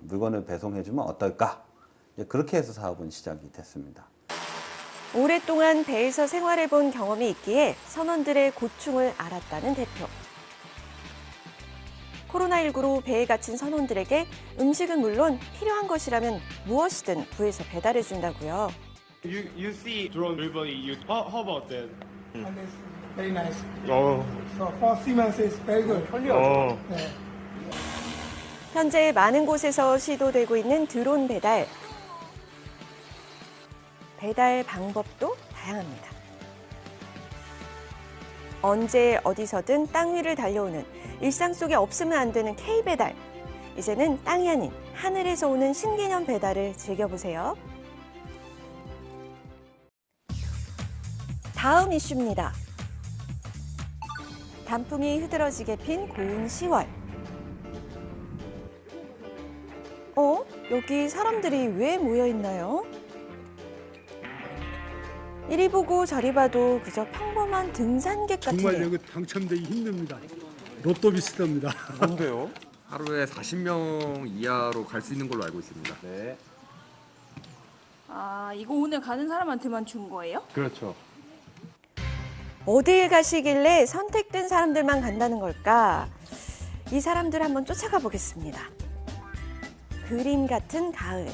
물건을 배송해주면 어떨까? 그렇게 해서 사업은 시작이 됐습니다. 오랫동안 배에서 생활해본 경험이 있기에 선원들의 고충을 알았다는 대표. 코로나19로 배에 갇힌 선원들에게 음식은 물론 필요한 것이라면 무엇이든 구해서 배달해준다고요. You see drone delivery. How about that? Very nice. Oh. So for Siemens is very good. Oh. 네. 현재 많은 곳에서 시도되고 있는 드론 배달. 배달 방법도 다양합니다. 언제 어디서든 땅 위를 달려오는 일상 속에 없으면 안 되는 K배달. 이제는 땅이 아닌 하늘에서 오는 신개념 배달을 즐겨보세요. 다음 이슈입니다. 단풍이 흐드러지게 핀 고운 10월. 여기 사람들이 왜 모여 있나요? 이리 보고 저리 봐도 그저 평범한 등산객 같은데요. 정말 여기 당첨되기 힘듭니다. 로또 비슷합니다. 뭔데요? 하루에 40명 이하로 갈 수 있는 걸로 알고 있습니다. 네. 아, 이거 오늘 가는 사람한테만 준 거예요? 그렇죠. 어딜 가시길래 선택된 사람들만 간다는 걸까? 이 사람들 한번 쫓아가 보겠습니다. 그림 같은 가을.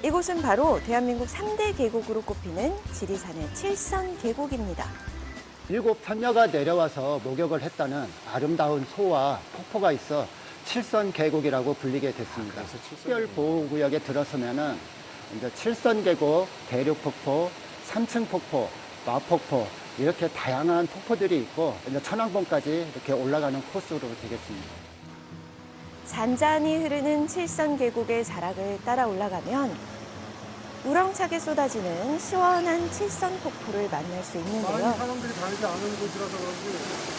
이곳은 바로 대한민국 3대 계곡으로 꼽히는 지리산의 칠선 계곡입니다. 7선녀가 내려와서 목욕을 했다는 아름다운 소와 폭포가 있어 칠선 계곡이라고 불리게 됐습니다. 특별보호구역에 들어서면은 이제 칠선 계곡, 대륙폭포, 삼층폭포, 마폭포 이렇게 다양한 폭포들이 있고 이제 천왕봉까지 이렇게 올라가는 코스로 되겠습니다. 잔잔히 흐르는 칠선 계곡의 자락을 따라 올라가면 우렁차게 쏟아지는 시원한 칠선 폭포를 만날 수 있는데요. 많은 사람들이 다니지 않은 곳이라서 그런지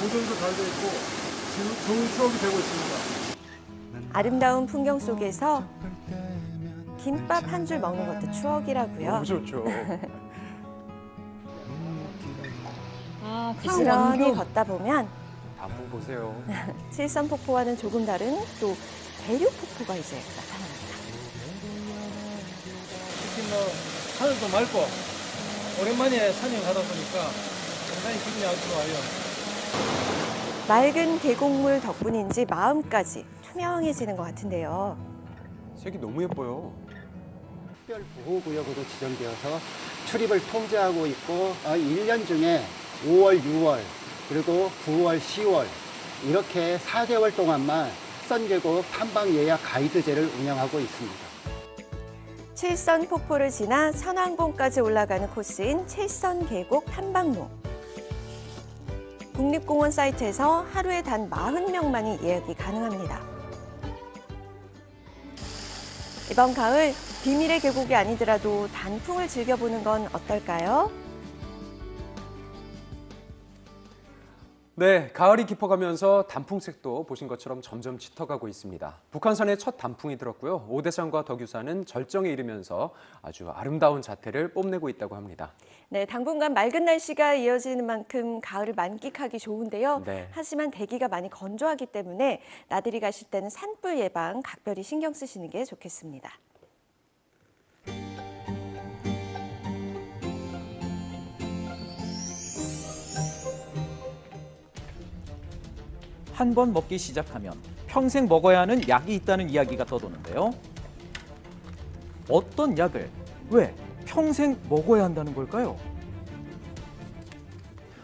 보존도 잘 돼 있고 지금 좋은 추억이 되고 있습니다. 아름다운 풍경 속에서 김밥 한 줄 먹는 것도 추억이라고요. 너무 좋죠. 부지런히 걷다 보면 단풍 보세요. 칠선 폭포와는 조금 다른 또 대륙 폭포가 이제 나타납니다. 특히 하늘도 맑고 오랜만에 산에 가다 보니까 상당히 기분이 아주 좋아요. 맑은 계곡물 덕분인지 마음까지 투명해지는 것 같은데요. 색이 너무 예뻐요. 특별보호구역으로 지정되어서 출입을 통제하고 있고 1년 중에 5월, 6월 그리고 9월, 10월 이렇게 4개월 동안만 칠선계곡 탐방 예약 가이드제를 운영하고 있습니다. 칠선 폭포를 지나 천왕봉까지 올라가는 코스인 칠선 계곡 탐방로. 국립공원 사이트에서 하루에 단 40명만이 예약이 가능합니다. 이번 가을 비밀의 계곡이 아니더라도 단풍을 즐겨보는 건 어떨까요? 네, 가을이 깊어가면서 단풍색도 보신 것처럼 점점 짙어가고 있습니다. 북한산에 첫 단풍이 들었고요. 오대산과 덕유산은 절정에 이르면서 아주 아름다운 자태를 뽐내고 있다고 합니다. 네, 당분간 맑은 날씨가 이어지는 만큼 가을을 만끽하기 좋은데요. 네. 하지만 대기가 많이 건조하기 때문에 나들이 가실 때는 산불 예방 각별히 신경 쓰시는 게 좋겠습니다. 한 번 먹기 시작하면 평생 먹어야 하는 약이 있다는 이야기가 떠도는데요. 어떤 약을 왜 평생 먹어야 한다는 걸까요?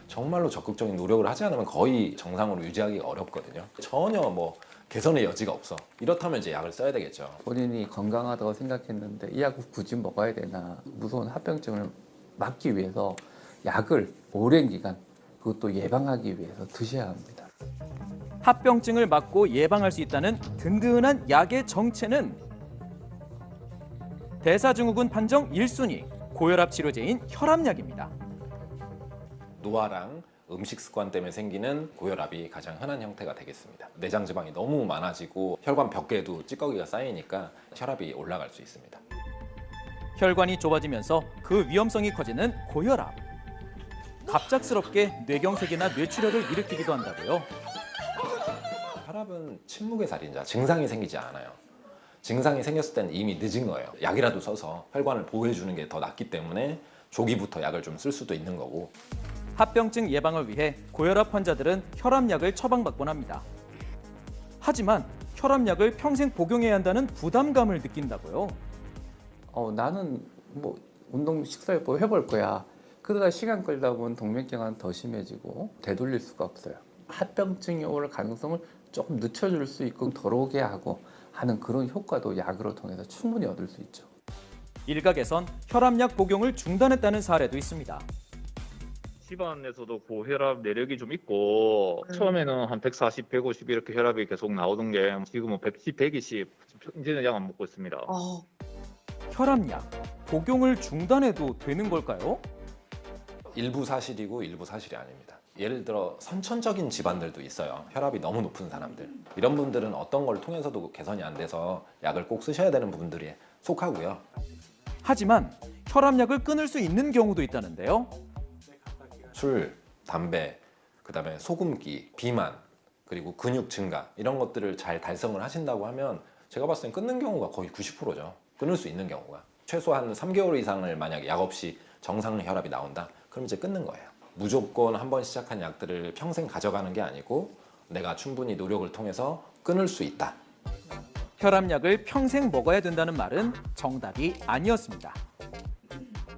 정말로 적극적인 노력을 하지 않으면 거의 정상으로 유지하기가 어렵거든요. 전혀 뭐 개선의 여지가 없어. 이렇다면 이제 약을 써야 되겠죠. 본인이 건강하다고 생각했는데 이 약을 굳이 먹어야 되나, 무서운 합병증을 막기 위해서 약을 오랜 기간, 그것도 예방하기 위해서 드셔야 합니다. 합병증을 막고 예방할 수 있다는 든든한 약의 정체는 대사증후군 판정 1순위 고혈압 치료제인 혈압약입니다. 노화랑 음식 습관 때문에 생기는 고혈압이 가장 흔한 형태가 되겠습니다. 내장 지방이 너무 많아지고 혈관 벽계에도 찌꺼기가 쌓이니까 혈압이 올라갈 수 있습니다. 혈관이 좁아지면서 그 위험성이 커지는 고혈압. 갑작스럽게 뇌경색이나 뇌출혈을 일으키기도 한다고요. 혈압은 침묵의 살인자, 증상이 생기지 않아요. 증상이 생겼을 때는 이미 늦은 거예요. 약이라도 써서 혈관을 보호해주는 게 더 낫기 때문에 조기부터 약을 좀 쓸 수도 있는 거고. 합병증 예방을 위해 고혈압 환자들은 혈압약을 처방받곤 합니다. 하지만 혈압약을 평생 복용해야 한다는 부담감을 느낀다고요. 나는 뭐 운동 식사요법 해볼 거야. 그러다 시간 끌다 보면 동맥경화는 더 심해지고 되돌릴 수가 없어요. 합병증이 올 가능성을 조금 늦춰줄 수 있고 덜 오게 하고 하는 그런 효과도 약으로 통해서 충분히 얻을 수 있죠. 일각에선 혈압약 복용을 중단했다는 사례도 있습니다. 집안에서도 고혈압 내력이 좀 있고 처음에는 한 140, 150 이렇게 혈압이 계속 나오던 게 지금은 110, 120 이제는 약 안 먹고 있습니다. 혈압약 복용을 중단해도 되는 걸까요? 일부 사실이고 일부 사실이 아닙니다. 예를 들어 선천적인 집안들도 있어요. 혈압이 너무 높은 사람들. 이런 분들은 어떤 걸 통해서도 개선이 안 돼서 약을 꼭 쓰셔야 되는 부분들이 속하고요. 하지만 혈압약을 끊을 수 있는 경우도 있다는데요. 술, 담배, 그다음에 소금기, 비만, 그리고 근육 증가 이런 것들을 잘 달성을 하신다고 하면 제가 봤을 땐 끊는 경우가 거의 90%죠. 끊을 수 있는 경우가. 최소한 3개월 이상을 만약에 약 없이 정상 혈압이 나온다? 그럼 이제 끊는 거예요. 무조건 한번 시작한 약들을 평생 가져가는 게 아니고 내가 충분히 노력을 통해서 끊을 수 있다. 혈압약을 평생 먹어야 된다는 말은 정답이 아니었습니다.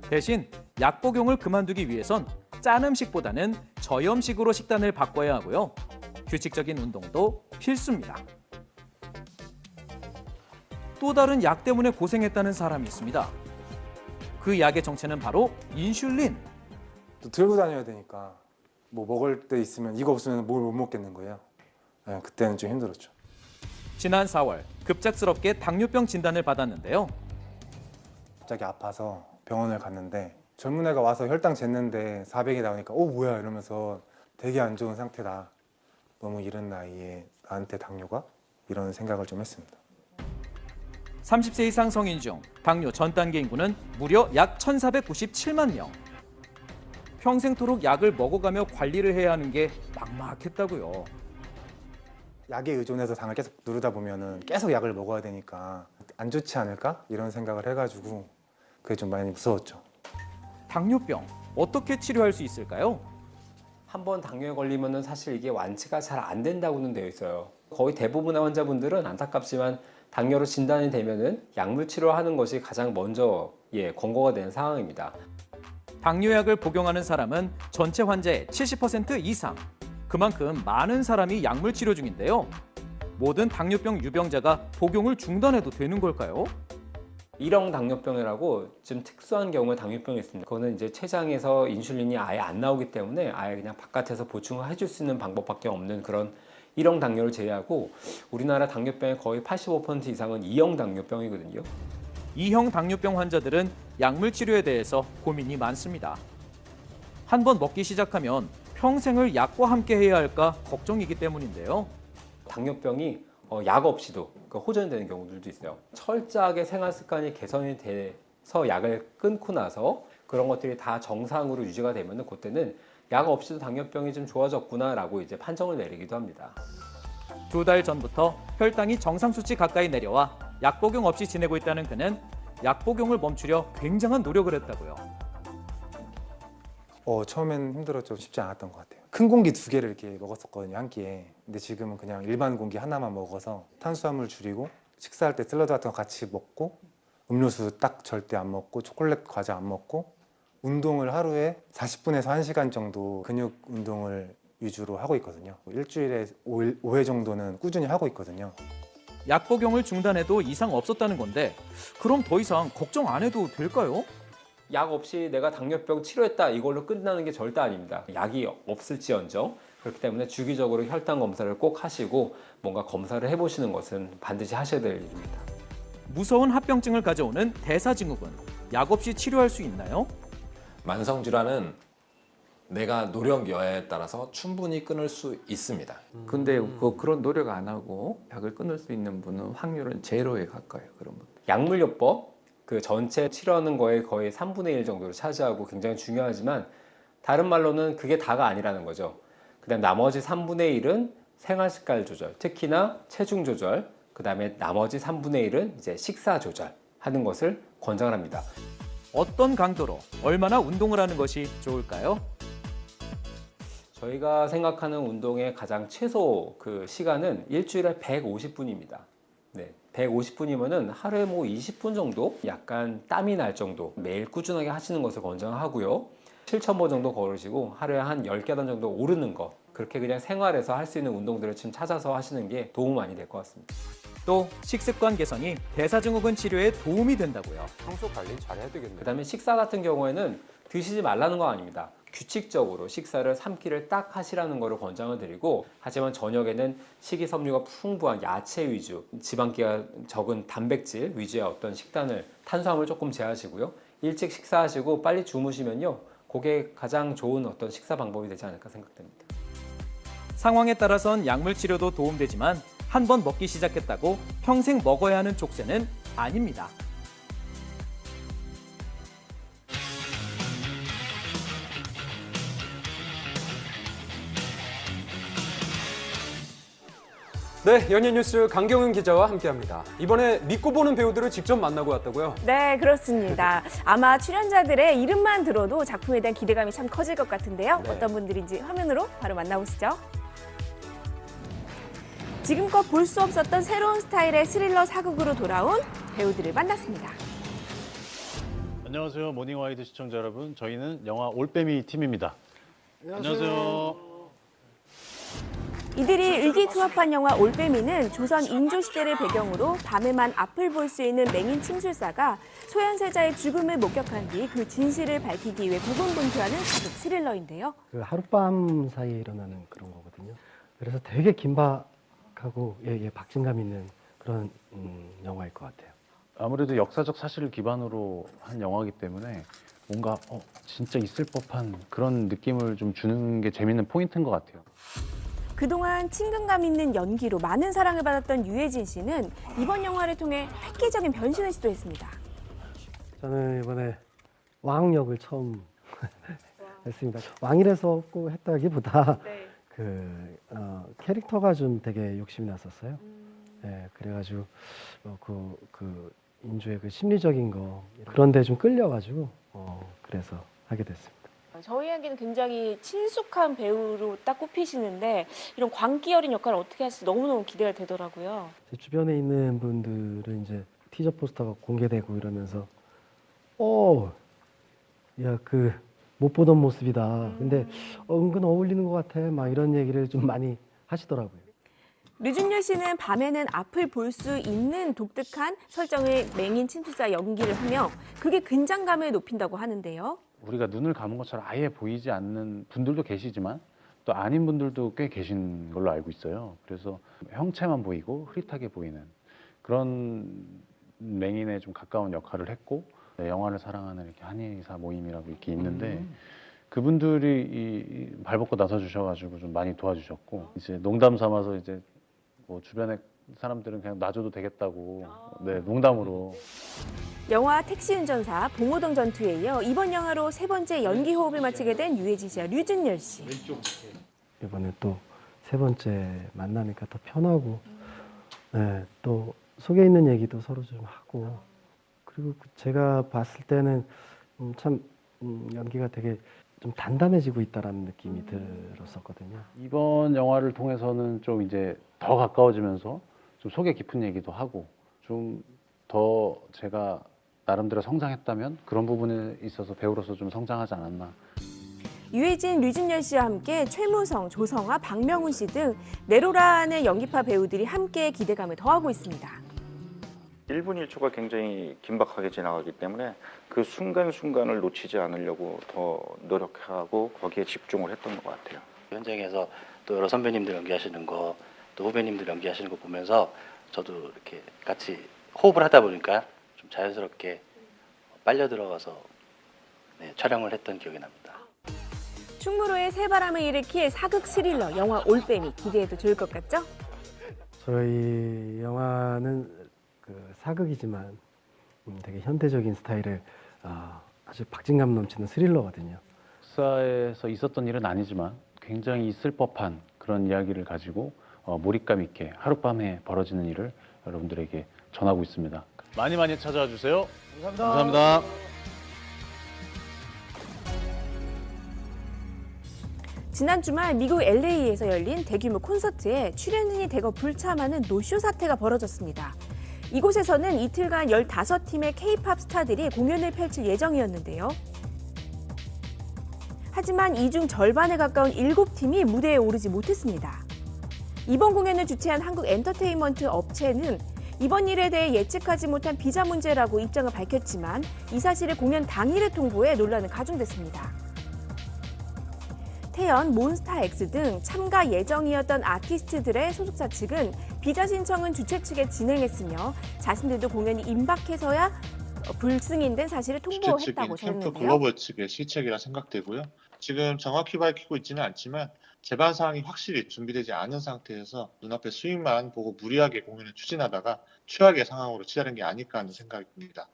대신 약 복용을 그만두기 위해선 짠 음식보다는 저염식으로 식단을 바꿔야 하고요. 규칙적인 운동도 필수입니다. 또 다른 약 때문에 고생했다는 사람이 있습니다. 그 약의 정체는 바로 인슐린. 또 들고 다녀야 되니까 뭐 먹을 때 있으면 이거 없으면 뭘 못 먹겠는 거예요. 네, 그때는 좀 힘들었죠. 지난 4월 급작스럽게 당뇨병 진단을 받았는데요. 갑자기 아파서 병원을 갔는데 젊은 애가 와서 혈당 쟀는데 400이 나오니까 뭐야 이러면서 되게 안 좋은 상태다. 너무 이른 나이에 나한테 당뇨가? 이런 생각을 좀 했습니다. 30세 이상 성인 중 당뇨 전 단계 인구는 무려 약 1,497만 명. 평생토록 약을 먹어가며 관리를 해야 하는 게 막막했다고요. 약에 의존해서 당을 계속 누르다 보면은 계속 약을 먹어야 되니까 안 좋지 않을까? 이런 생각을 해가지고 그게 좀 많이 무서웠죠. 당뇨병 어떻게 치료할 수 있을까요? 한 번 당뇨에 걸리면은 사실 이게 완치가 잘 안 된다고는 되어 있어요. 거의 대부분의 환자분들은 안타깝지만 당뇨로 진단이 되면은 약물 치료하는 것이 가장 먼저 권고가 되는 상황입니다. 당뇨약을 복용하는 사람은 전체 환자의 70% 이상. 그만큼 많은 사람이 약물 치료 중인데요. 모든 당뇨병 유병자가 복용을 중단해도 되는 걸까요? 일형 당뇨병이라고 좀 특수한 경우에 당뇨병이 있습니다. 그거는 이제 췌장에서 인슐린이 아예 안 나오기 때문에 아예 그냥 바깥에서 보충을 해줄 수 있는 방법밖에 없는 그런 1형 당뇨를 제외하고 우리나라 당뇨병의 거의 85% 이상은 2형 당뇨병이거든요. 2형 당뇨병 환자들은 약물 치료에 대해서 고민이 많습니다. 한 번 먹기 시작하면 평생을 약과 함께 해야 할까 걱정이기 때문인데요. 당뇨병이 약 없이도 호전되는 경우들도 있어요. 철저하게 생활 습관이 개선이 돼서 약을 끊고 나서 그런 것들이 다 정상으로 유지가 되면은 그때는 약 없이도 당뇨병이 좀 좋아졌구나라고 이제 판정을 내리기도 합니다. 2달 전부터 혈당이 정상 수치 가까이 내려와 약 복용 없이 지내고 있다는 그는 약 복용을 멈추려 굉장한 노력을 했다고요. 처음엔 힘들었죠. 쉽지 않았던 것 같아요. 큰 공기 2개를 이렇게 먹었었거든요, 한 끼에. 근데 지금은 그냥 일반 공기 하나만 먹어서 탄수화물 줄이고 식사할 때 샐러드 같은 거 같이 먹고 음료수 딱 절대 안 먹고 초콜릿 과자 안 먹고 운동을 하루에 40분에서 1시간 정도 근육 운동을 위주로 하고 있거든요. 일주일에 5회 정도는 꾸준히 하고 있거든요. 약 복용을 중단해도 이상 없었다는 건데 그럼 더 이상 걱정 안 해도 될까요? 약 없이 내가 당뇨병 치료했다 이걸로 끝나는 게 절대 아닙니다. 약이 없을지언정 그렇기 때문에 주기적으로 혈당 검사를 꼭 하시고 뭔가 검사를 해보시는 것은 반드시 하셔야 될 일입니다. 무서운 합병증을 가져오는 대사증후군, 약 없이 치료할 수 있나요? 만성질환은 내가 노력여에 따라서 충분히 끊을 수 있습니다. 근데 그런 노력 안 하고 약을 끊을 수 있는 분은 확률은 제로에 가까워요. 그런 분. 약물요법 그 전체 치료하는 거에 거의 3분의 1 정도를 차지하고 굉장히 중요하지만 다른 말로는 그게 다가 아니라는 거죠. 그다음 나머지 3분의 1은 생활습관 조절, 특히나 체중 조절, 그다음에 나머지 3분의 1은 이제 식사 조절 하는 것을 권장을 합니다. 어떤 강도로 얼마나 운동을 하는 것이 좋을까요? 저희가 생각하는 운동의 가장 최소 그 시간은 일주일에 150분입니다. 네, 150분이면은 하루에 뭐 20분 정도 약간 땀이 날 정도 매일 꾸준하게 하시는 것을 권장하고요. 7,000보 정도 걸으시고 하루에 한 10계단 정도 오르는 거 그렇게 그냥 생활에서 할 수 있는 운동들을 지금 찾아서 하시는 게 도움 많이 될 것 같습니다. 또 식습관 개선이 대사증후군 치료에 도움이 된다고요. 평소 관리 잘해야 되겠네요. 그다음에 식사 같은 경우에는 드시지 말라는 거 아닙니다. 규칙적으로 식사를 3끼를 딱 하시라는 거를 권장을 드리고 하지만 저녁에는 식이섬유가 풍부한 야채 위주, 지방기가 적은 단백질 위주의 어떤 식단을 탄수화물 조금 제하시고요. 일찍 식사하시고 빨리 주무시면요. 그게 가장 좋은 어떤 식사 방법이 되지 않을까 생각됩니다. 상황에 따라선 약물 치료도 도움되지만 한 번 먹기 시작했다고 평생 먹어야 하는 족쇄는 아닙니다. 네, 연예뉴스 강경은 기자와 함께합니다. 이번에 믿고 보는 배우들을 직접 만나고 왔다고요? 네, 그렇습니다. 아마 출연자들의 이름만 들어도 작품에 대한 기대감이 참 커질 것 같은데요. 네. 어떤 분들인지 화면으로 바로 만나보시죠. 지금껏 볼 수 없었던 새로운 스타일의 스릴러 사극으로 돌아온 배우들을 만났습니다. 안녕하세요. 모닝와이드 시청자 여러분. 저희는 영화 올빼미 팀입니다. 안녕하세요. 이들이 의기투합한 영화 올빼미는 조선 인조시대를 배경으로 밤에만 앞을 볼 수 있는 맹인 침술사가 소현세자의 죽음을 목격한 뒤 그 진실을 밝히기 위해 고군분투하는 사극 스릴러인데요. 그 하룻밤 사이에 일어나는 그런 거거든요. 그래서 되게 긴박하고 박진감 있는 그런 영화일 것 같아요. 아무래도 역사적 사실을 기반으로 한 영화이기 때문에 뭔가 진짜 있을 법한 그런 느낌을 좀 주는 게 재밌는 포인트인 것 같아요. 그동안 친근감 있는 연기로 많은 사랑을 받았던 유해진 씨는 이번 영화를 통해 획기적인 변신을 시도했습니다. 저는 이번에 왕 역을 처음 했습니다. 왕이라서 꼭 했다기보다 캐릭터가 좀 되게 욕심이 났었어요. 네, 그래가지고 그 인조의 그 심리적인 거 그런데 좀 끌려가지고 그래서 하게 됐습니다. 저희에게는 굉장히 친숙한 배우로 딱 꼽히시는데 이런 광기 어린 역할을 어떻게 하실지 너무너무 기대가 되더라고요. 제 주변에 있는 분들은 이제 티저 포스터가 공개되고 이러면서 야, 그 못 보던 모습이다. 근데 은근 어울리는 것 같아. 막 이런 얘기를 좀 많이 하시더라고요. 류준열 씨는 밤에는 앞을 볼 수 있는 독특한 설정의 맹인 침술사 연기를 하며 그게 긴장감을 높인다고 하는데요. 우리가 눈을 감은 것처럼 아예 보이지 않는 분들도 계시지만 또 또 아닌 분들도 꽤 계신 걸로 알고 있어요. 그래서 형체만 보이고 흐릿하게 보이는 그런 맹인에 좀 가까운 역할을 했고, 영화를 사랑하는 이렇게 한의사 모임이라고 이렇게 있는데 그분들이 발벗고 나서 주셔가지고 좀 많이 도와주셨고, 이제 농담 삼아서 이제 뭐 주변에 사람들은 그냥 놔줘도 되겠다고, 네, 농담으로. 영화 택시 운전사 봉오동 전투에 이어 이번 영화로 3번째 연기 호흡을 마치게 된 유해지자 류준열 씨. 이번에 또 3번째 만나니까 더 편하고, 네, 또 속에 있는 얘기도 서로 좀 하고, 그리고 제가 봤을 때는 참 연기가 되게 좀 단단해지고 있다라는 느낌이 들었었거든요. 이번 영화를 통해서는 좀 이제 더 가까워지면서 좀 속에 깊은 얘기도 하고, 좀 더 제가 나름대로 성장했다면 그런 부분에 있어서 배우로서 좀 성장하지 않았나. 유해진, 류준열 씨와 함께 최무성, 조성아, 박명훈 씨 등 네로란의 연기파 배우들이 함께 기대감을 더하고 있습니다. 1분 1초가 굉장히 긴박하게 지나가기 때문에 그 순간순간을 놓치지 않으려고 더 노력하고 거기에 집중을 했던 것 같아요. 현장에서 또 여러 선배님들 연기하시는 거, 또 후배님들 연기하시는 거 보면서 저도 이렇게 같이 호흡을 하다 보니까 좀 자연스럽게 빨려 들어가서 촬영을 했던 기억이 납니다. 충무로의 새바람을 일으킬 사극 스릴러 영화 올빼미 기대해도 좋을 것 같죠? 저희 영화는 그 사극이지만 되게 현대적인 스타일의 아주 박진감 넘치는 스릴러거든요. 역사에서 있었던 일은 아니지만 굉장히 있을 법한 그런 이야기를 가지고 몰입감 있게 하룻밤에 벌어지는 일을 여러분들에게 전하고 있습니다. 많이 많이 찾아와 주세요. 감사합니다. 지난 주말 미국 LA에서 열린 대규모 콘서트에 출연진이 대거 불참하는 노쇼 사태가 벌어졌습니다. 이곳에서는 이틀간 15팀의 K-팝 스타들이 공연을 펼칠 예정이었는데요. 하지만 이 중 절반에 가까운 7팀이 무대에 오르지 못했습니다. 이번 공연을 주최한 한국 엔터테인먼트 업체는 이번 일에 대해 예측하지 못한 비자 문제라고 입장을 밝혔지만 이 사실을 공연 당일에 통보해 논란은 가중됐습니다. 태연, 몬스타엑스 등 참가 예정이었던 아티스트들의 소속사 측은 비자 신청은 주최 측에 진행했으며 자신들도 공연이 임박해서야 불승인된 사실을 통보했다고 캠프 전했는데요. 글로벌 측의 실책이라 생각되고요. 지금 정확히 밝히고 있지는 않지만 제반 사항이 확실히 준비되지 않은 상태에서 눈앞에 수익만 보고 무리하게 공연을 추진하다가 최악의 상황으로 치달은 게 아닐까 하는 생각입니다.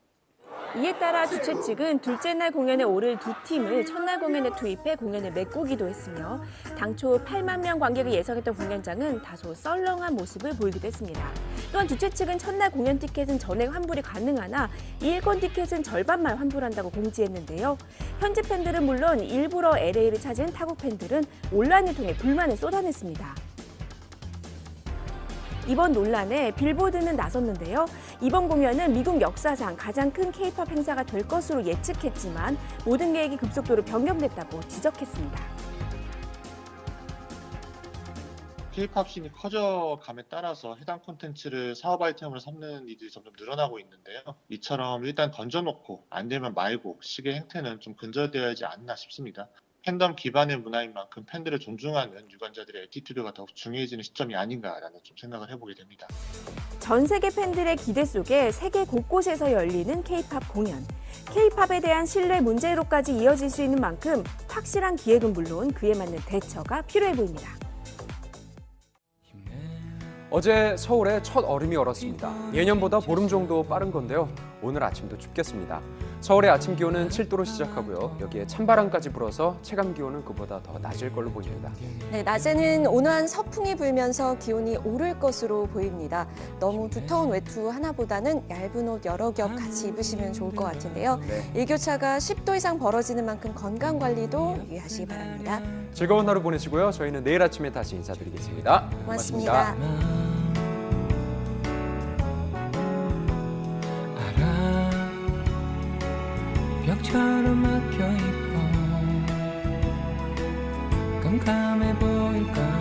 이에 따라 주최 측은 둘째 날 공연에 오를 두 팀을 첫날 공연에 투입해 공연을 메꾸기도 했으며 당초 8만 명 관객을 예상했던 공연장은 다소 썰렁한 모습을 보이기도 했습니다. 또한 주최 측은 첫날 공연 티켓은 전액 환불이 가능하나 일권 티켓은 절반만 환불한다고 공지했는데요. 현지 팬들은 물론 일부러 LA를 찾은 타국 팬들은 온라인을 통해 불만을 쏟아냈습니다. 이번 논란에 빌보드는 나섰는데요. 이번 공연은 미국 역사상 가장 큰 K-팝 행사가 될 것으로 예측했지만 모든 계획이 급속도로 변경됐다고 지적했습니다. K-팝 씬이 커져감에 따라서 해당 콘텐츠를 사업 아이템으로 삼는 이들이 점점 늘어나고 있는데요. 이처럼 일단 던져놓고 안 되면 말고 식의 행태는 좀 근절되어야지 않나 싶습니다. 팬덤 기반의 문화인 만큼 팬들을 존중하는 유관자들의 애티튜드가 더욱 중요해지는 시점이 아닌가라는 좀 생각을 해보게 됩니다. 전 세계 팬들의 기대 속에 세계 곳곳에서 열리는 K-팝 공연. K-팝에 대한 신뢰 문제로까지 이어질 수 있는 만큼 확실한 기획은 물론 그에 맞는 대처가 필요해 보입니다. 어제 서울에 첫 얼음이 얼었습니다. 예년보다 보름 정도 빠른 건데요. 오늘 아침도 춥겠습니다. 서울의 아침 기온은 7도로 시작하고요. 여기에 찬바람까지 불어서 체감 기온은 그보다 더 낮을 걸로 보입니다. 네, 낮에는 온화한 서풍이 불면서 기온이 오를 것으로 보입니다. 너무 두터운 외투 하나보다는 얇은 옷 여러 겹 같이 입으시면 좋을 것 같은데요. 일교차가 10도 이상 벌어지는 만큼 건강 관리도 유의하시기 바랍니다. 즐거운 하루 보내시고요. 저희는 내일 아침에 다시 인사드리겠습니다. 고맙습니다. 벽처럼 막혀있고 깜깜해 보일까